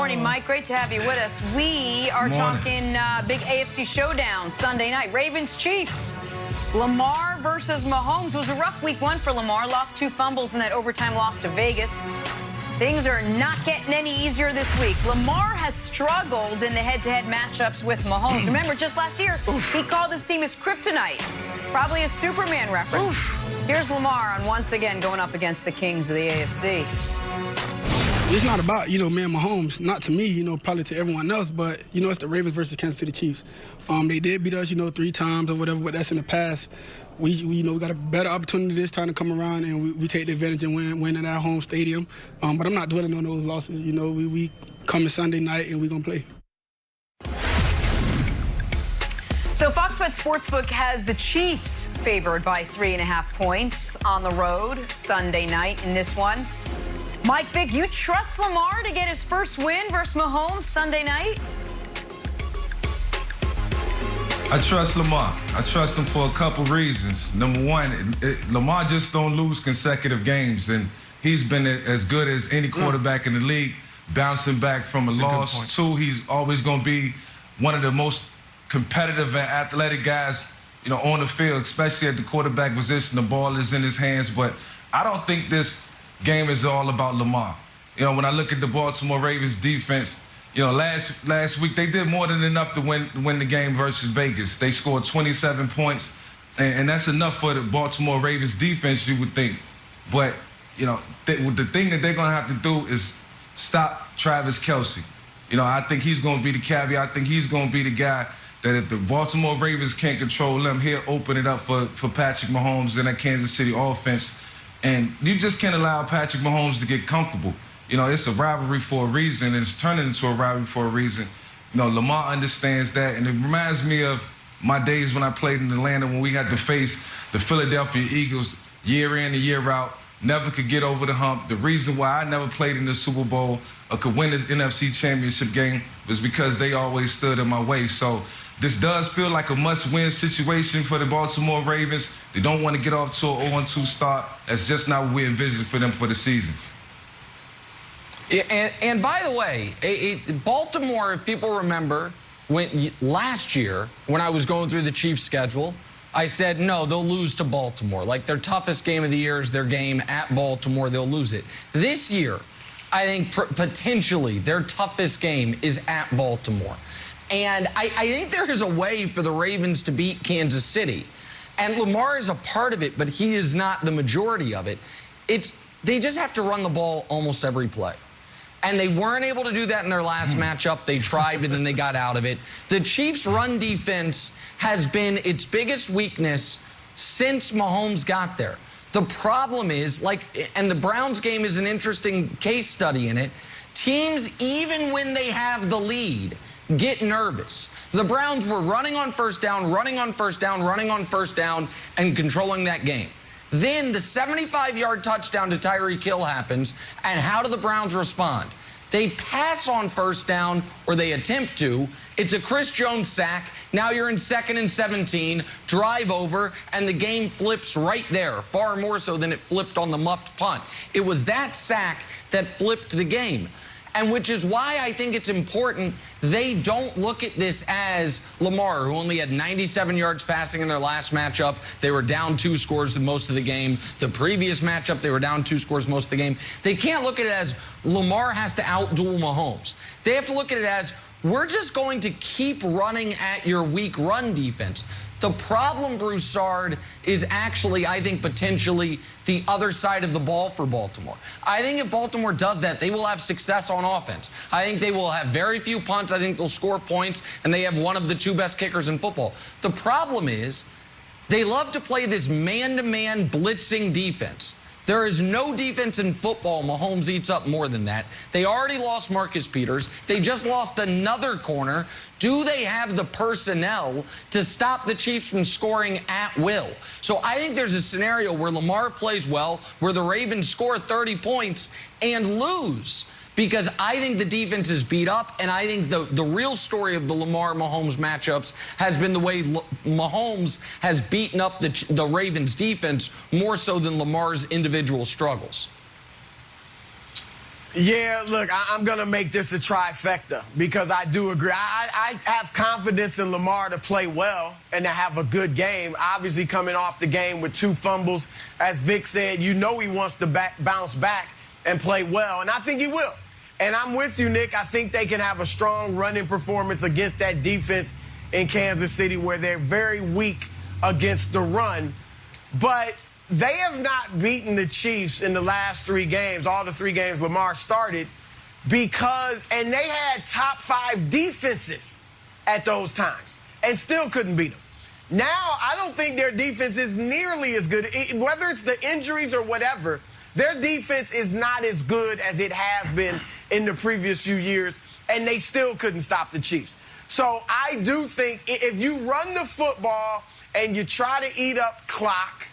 morning, Mike. Great to have you with us. We are talking big AFC showdown Sunday night. Ravens-Chiefs. Lamar versus Mahomes. It was a rough week one for Lamar. Lost 2 fumbles in that overtime loss to Vegas. Things are not getting any easier this week. Lamar has struggled in the head-to-head matchups with Mahomes. Remember, just last year, he called his team his kryptonite. Probably a Superman reference. Here's Lamar on once again going up against the kings of the AFC. It's not about, man, Mahomes, not to me, probably to everyone else, but, it's the Ravens versus Kansas City Chiefs. They did beat us, 3 times or whatever, but that's in the past. We got a better opportunity this time to come around, and we take the advantage and win at our home stadium. But I'm not dwelling on those losses. We come to Sunday night, and we're going to play. So Fox Bet Sportsbook has the Chiefs favored by 3.5 points on the road Sunday night in this one. Mike Vick, you trust Lamar to get his first win versus Mahomes Sunday night? I trust Lamar. I trust him for a couple reasons. Number one, Lamar just don't lose consecutive games, and he's been as good as any quarterback in the league, bouncing back from a loss. 2, he's always going to be one of the most competitive and athletic guys, on the field, especially at the quarterback position. The ball is in his hands, but I don't think this game is all about Lamar. When I look at the Baltimore Ravens defense, last week they did more than enough to win the game versus Vegas. They scored 27 points, and that's enough for the Baltimore Ravens defense, you would think. But, the thing that they're going to have to do is stop Travis Kelce. I think he's going to be the caveat. I think he's going to be the guy that if the Baltimore Ravens can't control him, he'll open it up for Patrick Mahomes and that Kansas City offense. And you just can't allow Patrick Mahomes to get comfortable. It's a rivalry for a reason, and it's turning into a rivalry for a reason. Lamar understands that, and it reminds me of my days when I played in Atlanta when we had to face the Philadelphia Eagles year in and year out, never could get over the hump. The reason why I never played in the Super Bowl or could win the NFC Championship game was because they always stood in my way. So this does feel like a must-win situation for the Baltimore Ravens. They don't want to get off to an 0-2 start. That's just not what we envisioned for them for the season. Yeah, and by the way, Baltimore, if people remember, last year when I was going through the Chiefs' schedule, I said, no, they'll lose to Baltimore. Like, their toughest game of the year is their game at Baltimore. They'll lose it. This year, I think potentially their toughest game is at Baltimore. And I think there is a way for the Ravens to beat Kansas City. And Lamar is a part of it, but he is not the majority of it. They just have to run the ball almost every play. And they weren't able to do that in their last matchup. They tried, but then they got out of it. The Chiefs' run defense has been its biggest weakness since Mahomes got there. The problem is, and the Browns game is an interesting case study in it, teams, even when they have the lead, get nervous. The Browns were running on first down, running on first down, running on first down, and controlling that game. Then the 75-yard touchdown to Tyreek Hill happens, and how do the Browns respond? They pass on first down, or they attempt to. It's a Chris Jones sack. Now you're in 2nd and 17, drive over, and the game flips right there, far more so than it flipped on the muffed punt. It was that sack that flipped the game. And which is why I think it's important they don't look at this as Lamar, who only had 97 yards passing in their last matchup. They were down 2 scores most of the game. The previous matchup, they were down 2 scores most of the game. They can't look at it as Lamar has to outduel Mahomes. They have to look at it as we're just going to keep running at your weak run defense. The problem, Broussard, is actually, I think, potentially the other side of the ball for Baltimore. I think if Baltimore does that, they will have success on offense. I think they will have very few punts. I think they'll score points, and they have one of the 2 best kickers in football. The problem is they love to play this man-to-man blitzing defense. There is no defense in football Mahomes eats up more than that. They already lost Marcus Peters. They just lost another corner. Do they have the personnel to stop the Chiefs from scoring at will? So I think there's a scenario where Lamar plays well, where the Ravens score 30 points and lose. Because I think the defense is beat up, and I think the real story of the Lamar-Mahomes matchups has been the way Mahomes has beaten up the Ravens defense more so than Lamar's individual struggles. Yeah, look, I'm going to make this a trifecta because I do agree. I have confidence in Lamar to play well and to have a good game. Obviously, coming off the game with 2 fumbles, as Vic said, you know he wants to bounce back and play well, and I think he will. And I'm with you, Nick. I think they can have a strong running performance against that defense in Kansas City where they're very weak against the run. But they have not beaten the Chiefs in the last 3 games, all the 3 games Lamar started, and they had top 5 defenses at those times and still couldn't beat them. Now, I don't think their defense is nearly as good. Whether it's the injuries or whatever, their defense is not as good as it has been in the previous few years, and they still couldn't stop the Chiefs. So I do think if you run the football and you try to eat up clock,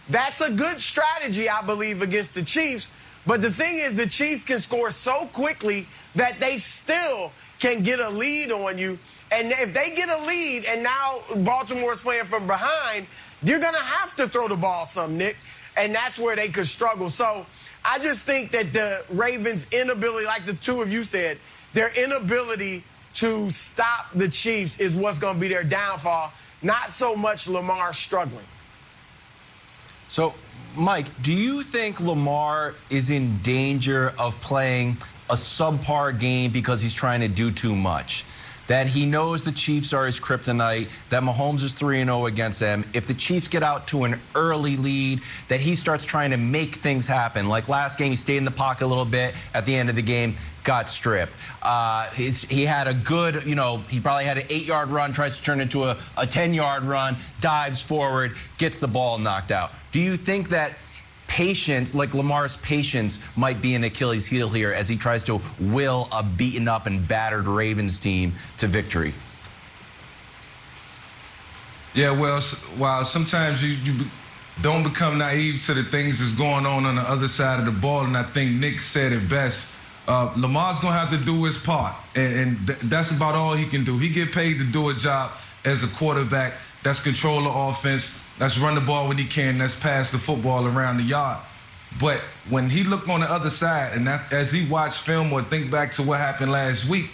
that's a good strategy, I believe, against the Chiefs. But the thing is, the Chiefs can score so quickly that they still can get a lead on you. And if they get a lead and now Baltimore's playing from behind, you're going to have to throw the ball some, Nick. And that's where they could struggle. So I just think that the Ravens' inability, like the 2 of you said, their inability to stop the Chiefs is what's going to be their downfall, not so much Lamar struggling. So, Mike, do you think Lamar is in danger of playing a subpar game because he's trying to do too much? That he knows the Chiefs are his kryptonite, that Mahomes is 3-0 against them. If the Chiefs get out to an early lead, that he starts trying to make things happen. Like last game, he stayed in the pocket a little bit. At the end of the game, got stripped. He had a good, he probably had an 8-yard run, tries to turn it into a 10-yard run, dives forward, gets the ball knocked out. Do you think that patience, like Lamar's patience, might be an Achilles heel here as he tries to will a beaten up and battered Ravens team to victory? Yeah, well, while sometimes you don't become naive to the things that's going on the other side of the ball, and I think Nick said it best, Lamar's going to have to do his part, and that's about all he can do. He get paid to do a job as a quarterback. That's control the offense. That's run the ball when he can. That's pass the football around the yard. But when he looked on the other side, and as he watched film or think back to what happened last week,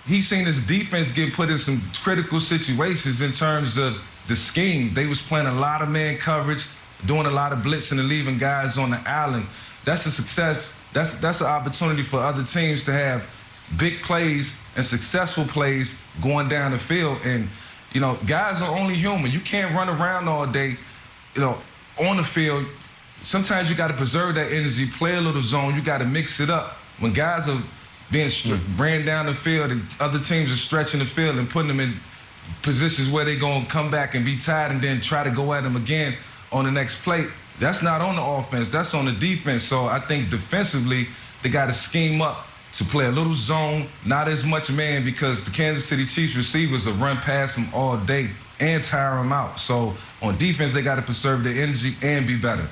he's seen his defense get put in some critical situations in terms of the scheme. They was playing a lot of man coverage, doing a lot of blitzing and leaving guys on the island. That's a success. That's an opportunity for other teams to have big plays and successful plays going down the field. And guys are only human. You can't run around all day, on the field. Sometimes you got to preserve that energy, play a little zone. You got to mix it up. When guys are being ran down the field and other teams are stretching the field and putting them in positions where they're going to come back and be tired and then try to go at them again on the next play, that's not on the offense. That's on the defense. So I think defensively, they got to scheme up to play a little zone, not as much man, because the Kansas City Chiefs receivers will run past them all day and tire them out. So on defense, they got to preserve their energy and be better.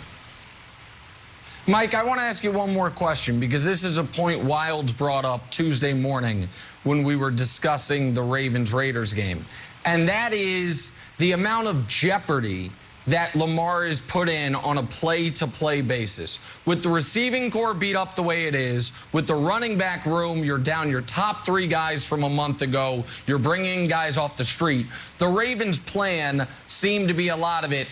Mike, I want to ask you one more question, because this is a point Wilds brought up Tuesday morning when we were discussing the Ravens-Raiders game, and that is the amount of jeopardy that Lamar is put in on a play-to-play basis. With the receiving core beat up the way it is, with the running back room, you're down your top 3 guys from a month ago, you're bringing guys off the street. The Ravens' plan seemed to be a lot of it,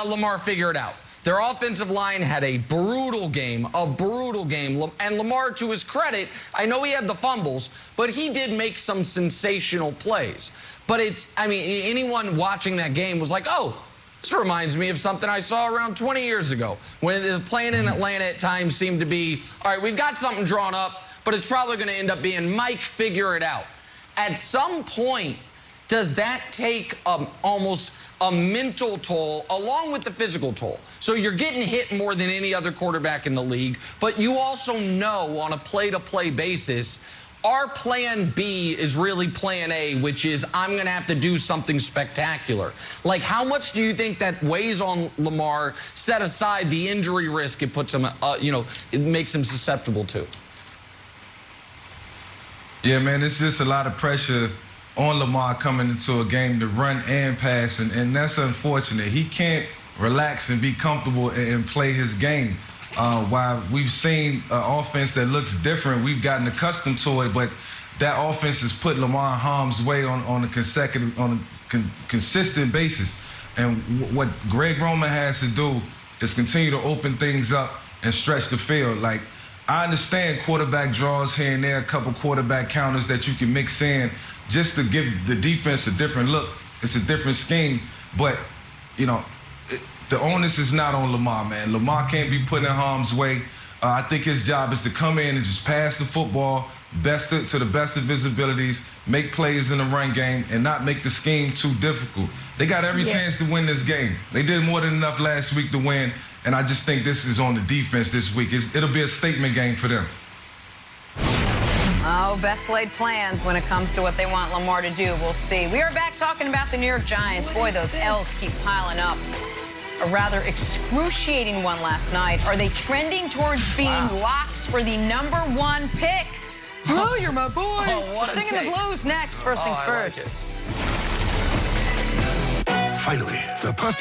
Lamar, figure it out. Their offensive line had a brutal game. And Lamar, to his credit, I know he had the fumbles, but he did make some sensational plays. But anyone watching that game was like, oh, this reminds me of something I saw around 20 years ago when the playing in Atlanta at times seemed to be, all right, we've got something drawn up, but it's probably going to end up being Mike, figure it out. At some point, does that take almost a mental toll along with the physical toll? So you're getting hit more than any other quarterback in the league, but you also know on a play-to-play basis, our plan B is really plan A, which is I'm going to have to do something spectacular. Like, how much do you think that weighs on Lamar, set aside the injury risk it puts him, it makes him susceptible to? Yeah, man, it's just a lot of pressure on Lamar coming into a game to run and pass, and that's unfortunate. He can't relax and be comfortable and play his game. While we've seen an offense that looks different, we've gotten accustomed to it, but that offense has put Lamar in harm's way on a consistent basis. And what Greg Roman has to do is continue to open things up and stretch the field. Like, I understand quarterback draws here and there, a couple quarterback counters that you can mix in just to give the defense a different look. It's a different scheme, but, you know, the onus is not on Lamar, man. Lamar can't be put in harm's way. I think his job is to come in and just pass the football to the best of his abilities, make plays in the run game, and not make the scheme too difficult. They got every chance to win this game. They did more than enough last week to win, and I just think this is on the defense this week. It'll be a statement game for them. Oh, best laid plans when it comes to what they want Lamar to do. We'll see. We are back talking about the New York Giants. Boy, those L's keep piling up. A rather excruciating one last night. Are they trending towards being locks for the #1 pick? Oh, you're my boy. Oh, Singing the blues next. First things first. Finally, the perfect